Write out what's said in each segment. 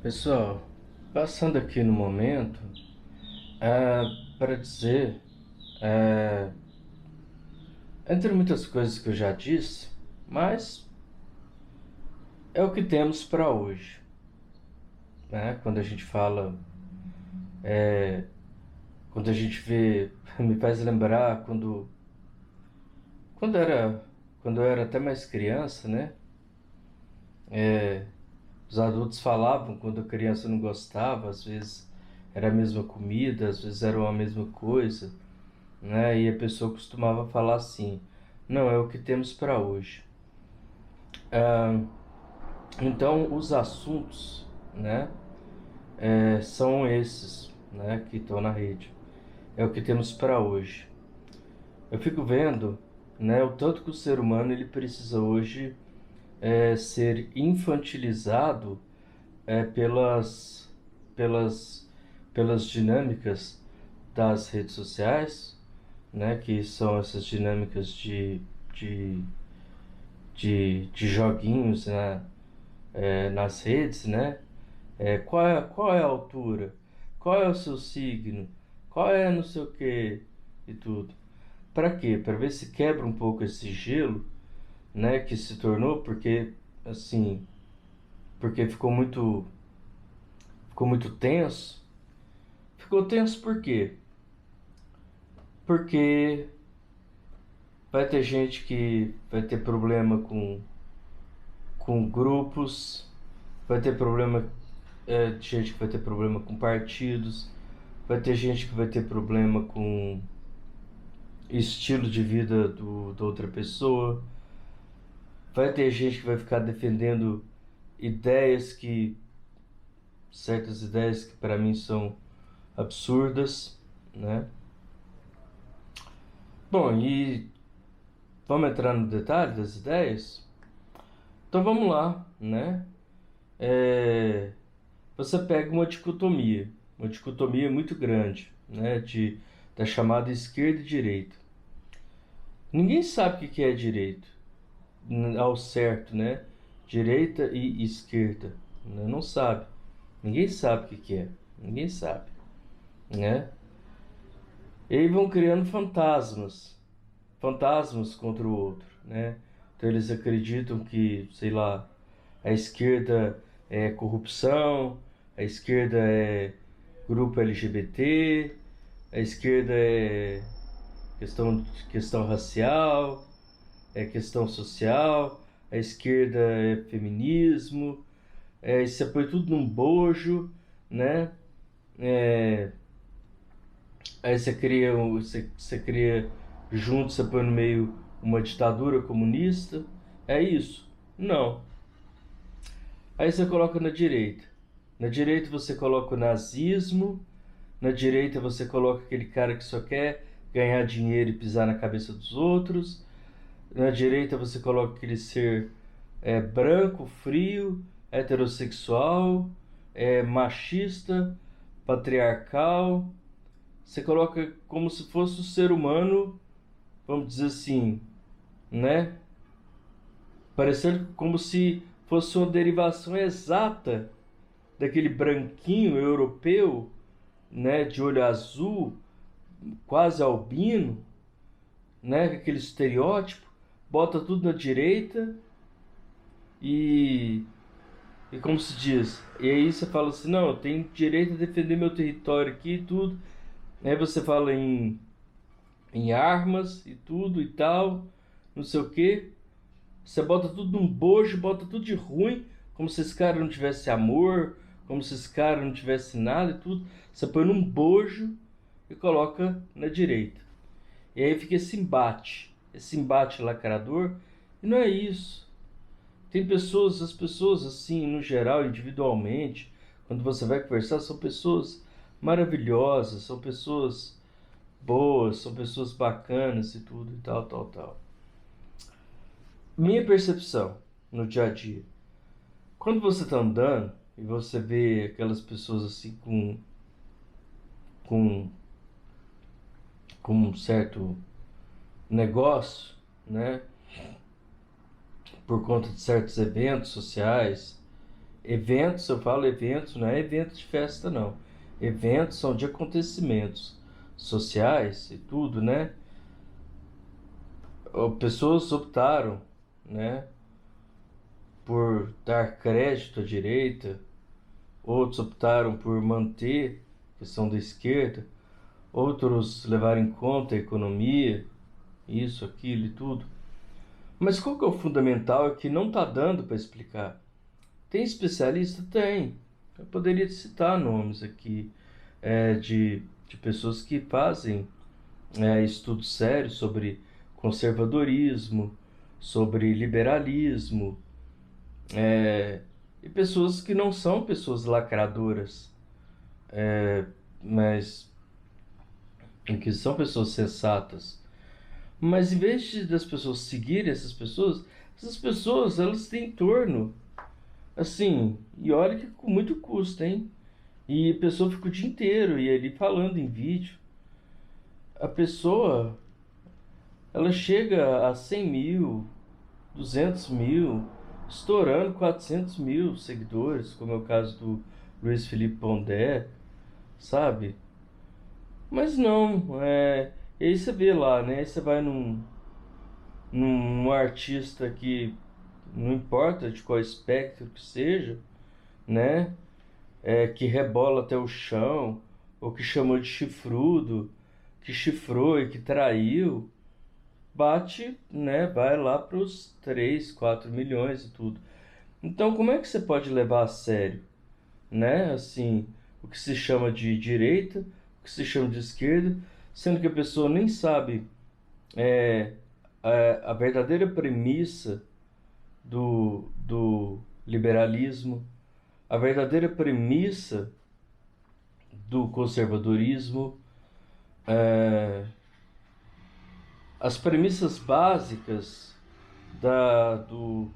Pessoal, passando aqui no momento, é, para dizer, é, entre muitas coisas que eu já disse, mas é o que temos para hoje, né? Quando a gente fala, quando a gente vê, me faz lembrar quando era, quando eu era até mais criança, né? É, os adultos falavam quando a criança não gostava, às vezes era a mesma comida, às vezes era a mesma coisa, né? E a pessoa costumava falar assim: não, é o que temos para hoje. Ah, então, os assuntos, né, são esses, né, que estão na rede. É o que temos para hoje. Eu fico vendo, né, o tanto que o ser humano ele precisa hoje ser infantilizado pelas, pelas, pelas dinâmicas das redes sociais, né, que são essas dinâmicas de de joguinhos, né, nas redes, né? Qual é a altura? Qual é o seu signo? Qual é não sei o que e tudo. Para quê? Para ver se quebra um pouco esse gelo, né, que se tornou, porque assim, porque ficou muito tenso. Ficou tenso por quê? Porque vai ter gente que vai ter problema com grupos, vai ter problema de gente que vai ter problema com partidos, vai ter gente que vai ter problema com estilo de vida da outra pessoa, vai ter gente que vai ficar defendendo ideias certas ideias que para mim são absurdas, né? Bom, e vamos entrar no detalhe das ideias? Então vamos lá, né? É, Você pega uma dicotomia muito grande, né? Da chamada esquerda e direita. Ninguém sabe o que é direito, ao certo, né? Direita e esquerda, né? Não sabe. Ninguém sabe o que é. Ninguém sabe, né? E aí vão criando fantasmas contra o outro, né? Então eles acreditam que, sei lá, a esquerda é corrupção, a esquerda é grupo LGBT, a esquerda é questão racial, é questão social, a esquerda é feminismo, você põe tudo num bojo, né? É, aí você cria junto, você põe no meio uma ditadura comunista. É isso? Não. Aí você coloca na direita. Na direita você coloca o nazismo, na direita você coloca aquele cara que só quer ganhar dinheiro e pisar na cabeça dos outros. Na direita você coloca aquele ser branco, frio, heterossexual, machista, patriarcal. Você coloca como se fosse o ser humano, vamos dizer assim, né? Parecendo como se fosse uma derivação exata daquele branquinho europeu, né, de olho azul, quase albino, né, aquele estereótipo, bota tudo na direita e E como se diz? E aí você fala assim, não, eu tenho direito a defender meu território aqui e tudo. Aí você fala em armas e tudo e tal, não sei o quê. Você bota tudo num bojo, bota tudo de ruim, como se esse cara não tivesse amor, como se esse cara não tivesse nada e tudo. Você põe num bojo e coloca na direita. E aí fica esse embate lacrador. E não é isso. Tem pessoas, as pessoas assim, no geral, individualmente, quando você vai conversar, são pessoas maravilhosas, são pessoas boas, são pessoas bacanas e tudo e tal, tal, tal. Minha percepção no dia a dia, quando você tá andando e você vê aquelas pessoas assim com, com um certo negócio, né, por conta de certos eventos sociais Eventos, eu falo eventos, não é evento de festa, não. Eventos são de acontecimentos sociais e tudo, né? Pessoas optaram, né, por dar crédito à direita, outros optaram por manter a questão da esquerda, outros levaram em conta a economia, isso, aquilo e tudo. Mas qual que é o fundamental é que não está dando para explicar. Tem especialista? Tem. Eu poderia citar nomes aqui de pessoas que fazem estudos sérios sobre conservadorismo, sobre liberalismo, e pessoas que não são pessoas lacradoras, mas que são pessoas sensatas. Mas em vez das pessoas seguirem essas pessoas elas têm em torno, assim, e olha que com muito custo, hein? E a pessoa fica o dia inteiro e ele falando em vídeo. A pessoa, ela chega a 100 mil, 200 mil, estourando 400 mil seguidores, como é o caso do Luiz Felipe Pondé, sabe? Mas não, e aí você vê lá, né? Aí você vai num artista que não importa de qual espectro que seja, né? Que rebola até o chão, ou que chamou de chifrudo, que chifrou e que traiu, bate, né? Vai lá para os 3, 4 milhões e tudo. Então, como é que você pode levar a sério, né? Assim, o que se chama de direita, o que se chama de esquerda, sendo que a pessoa nem sabe é, a verdadeira premissa do liberalismo, a verdadeira premissa do conservadorismo, é, as premissas básicas da, do,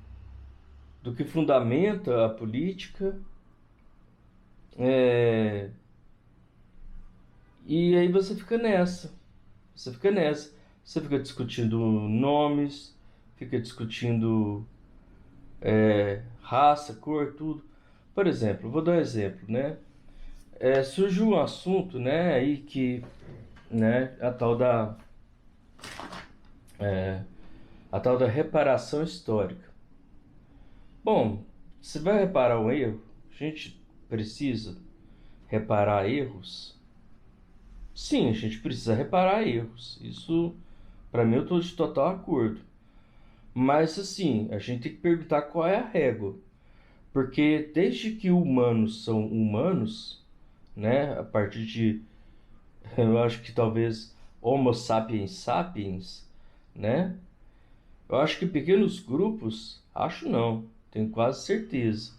do que fundamenta a política. É, e aí você fica nessa, você fica discutindo nomes, fica discutindo raça, cor, tudo. Por exemplo, vou dar um exemplo, né? Surgiu um assunto, né, aí que, né, a tal da reparação histórica. Bom, você vai reparar um erro? A gente precisa reparar erros? Sim, a gente precisa reparar erros. Isso, para mim, eu estou de total acordo. Mas, assim, a gente tem que perguntar qual é a régua. Porque desde que humanos são humanos, né, a partir de, eu acho que talvez Homo sapiens sapiens, né, eu acho que pequenos grupos, acho não, tenho quase certeza,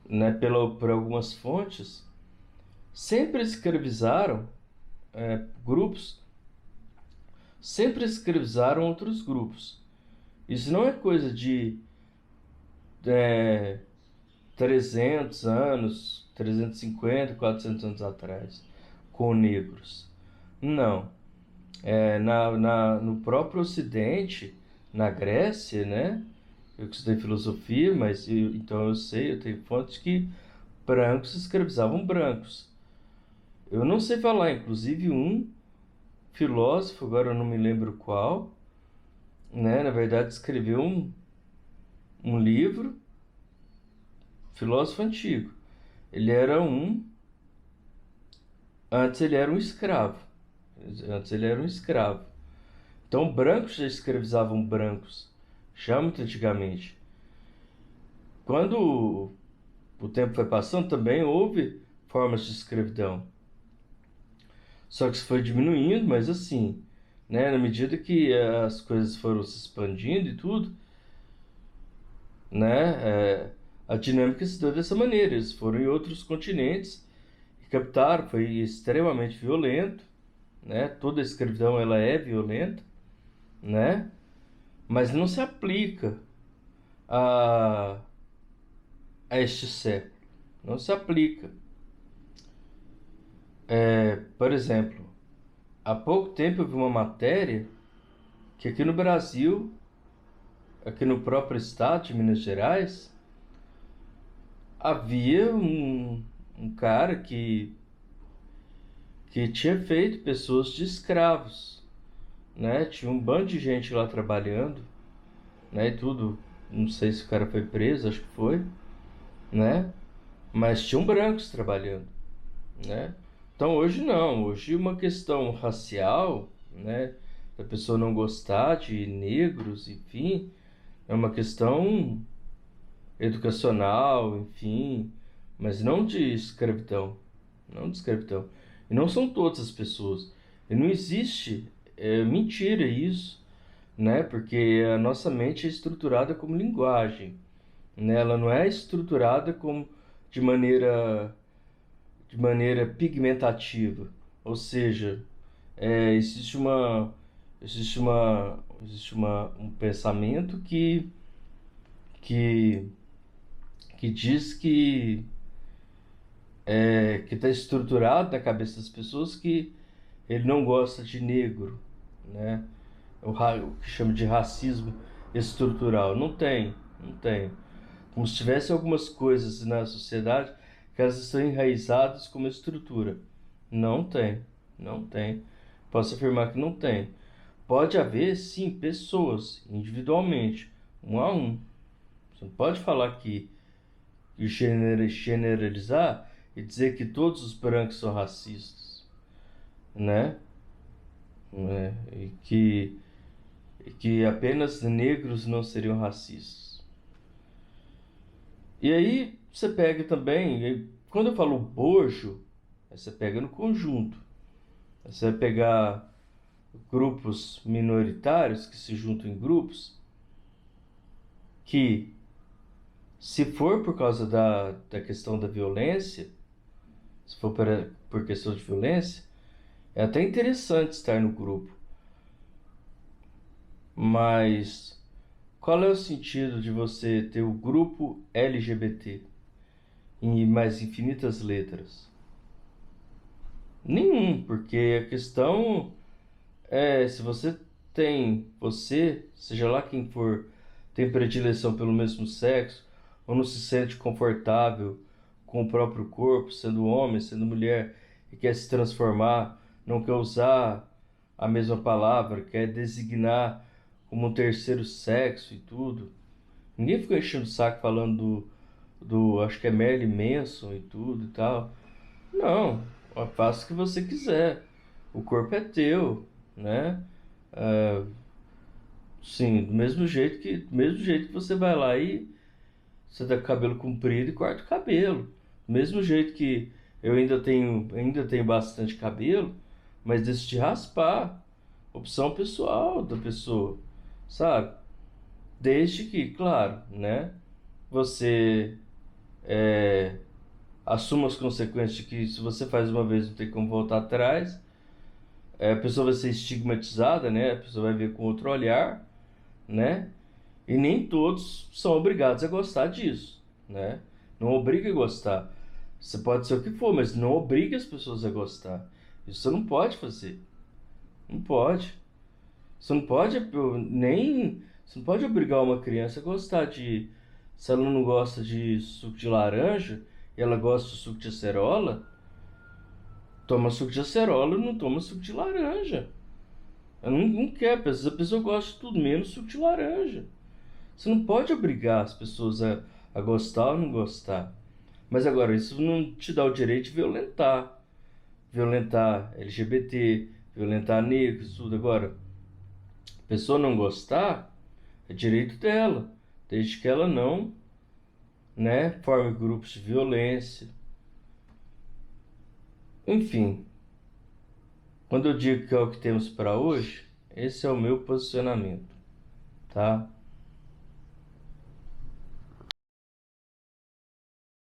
né, por algumas fontes, sempre escravizaram grupos, sempre escravizaram outros grupos. Isso não é coisa de é, 300 anos, 350, 400 anos atrás, com negros. Não. No próprio Ocidente, na Grécia, né? Eu que estudei filosofia, então eu sei, eu tenho fontes que brancos escravizavam brancos. Eu não sei falar, inclusive um filósofo, agora eu não me lembro qual, né? Na verdade escreveu um livro, filósofo antigo. Ele era antes ele era um escravo. Antes ele era um escravo. Então brancos já escravizavam brancos, já muito antigamente. Quando o tempo foi passando, também houve formas de escravidão. Só que isso foi diminuindo, mas assim, né, na medida que as coisas foram se expandindo e tudo, né, a dinâmica se deu dessa maneira. Eles foram em outros continentes e captaram, foi extremamente violento, né? Toda a escravidão ela é violenta, né? Mas não se aplica a, a este século. Não se aplica. Por exemplo, há pouco tempo eu vi uma matéria que aqui no Brasil, aqui no próprio estado de Minas Gerais, Havia um cara que tinha feito pessoas de escravos, né? Tinha um bando de gente lá trabalhando, né? E tudo. Não sei se o cara foi preso, acho que foi, né? Mas tinham brancos trabalhando, né? Então hoje não, hoje uma questão racial, né? Da pessoa não gostar de negros, enfim, é uma questão educacional, enfim, mas não de escravidão, não de escravidão. E não são todas as pessoas. E não existe, mentira isso, né? Porque a nossa mente é estruturada como linguagem, né? Ela não é estruturada como de maneira pigmentativa, ou seja, existe um pensamento que, que diz que está estruturado na cabeça das pessoas que ele não gosta de negro, né? O que chama de racismo estrutural. Não tem, não tem. Como se tivesse algumas coisas na sociedade que elas estão enraizadas como estrutura. Não tem, não tem. Posso afirmar que não tem. Pode haver, sim, pessoas, individualmente, um a um. Você não pode falar que generalizar e dizer que todos os brancos são racistas, né? E que apenas negros não seriam racistas. E aí você pega também, quando eu falo bojo, aí você pega no conjunto. Aí você vai pegar grupos minoritários que se juntam em grupos que, se for por causa da questão da violência, se for por questão de violência, é até interessante estar no grupo. Mas qual é o sentido de você ter o grupo LGBT em mais infinitas letras? Nenhum, porque a questão é, se você, seja lá quem for, tem predileção pelo mesmo sexo, ou não se sente confortável com o próprio corpo, sendo homem, sendo mulher, e quer se transformar, não quer usar a mesma palavra, quer designar como um terceiro sexo e tudo. Ninguém fica enchendo o saco falando acho que é Marilyn Manson e tudo e tal. Não, faça o que você quiser. O corpo é teu, né? Ah, sim, do mesmo jeito que você vai lá e você dá cabelo comprido e corta o cabelo. Do mesmo jeito que eu ainda tenho bastante cabelo, mas decidi raspar. Opção pessoal da pessoa, sabe? Desde que, claro, né? Você é, assuma as consequências de que se você faz uma vez não tem como voltar atrás. A pessoa vai ser estigmatizada, né? A pessoa vai ver com outro olhar, né? E nem todos são obrigados a gostar disso, né? Não obriga a gostar. Você pode ser o que for, mas não obriga as pessoas a gostar. Isso você não pode fazer. Não pode. Você não pode nem. Você não pode obrigar uma criança a gostar de. Se ela não gosta de suco de laranja e ela gosta de suco de acerola, toma suco de acerola e não toma suco de laranja. Ela não quer, às vezes a pessoa gosta de tudo menos suco de laranja. Você não pode obrigar as pessoas a gostar ou não gostar. Mas agora, isso não te dá o direito de violentar. Violentar LGBT, violentar negros, tudo. Agora, a pessoa não gostar, é direito dela. Desde que ela não, né, forme grupos de violência. Enfim, quando eu digo que é o que temos para hoje, esse é o meu posicionamento, tá?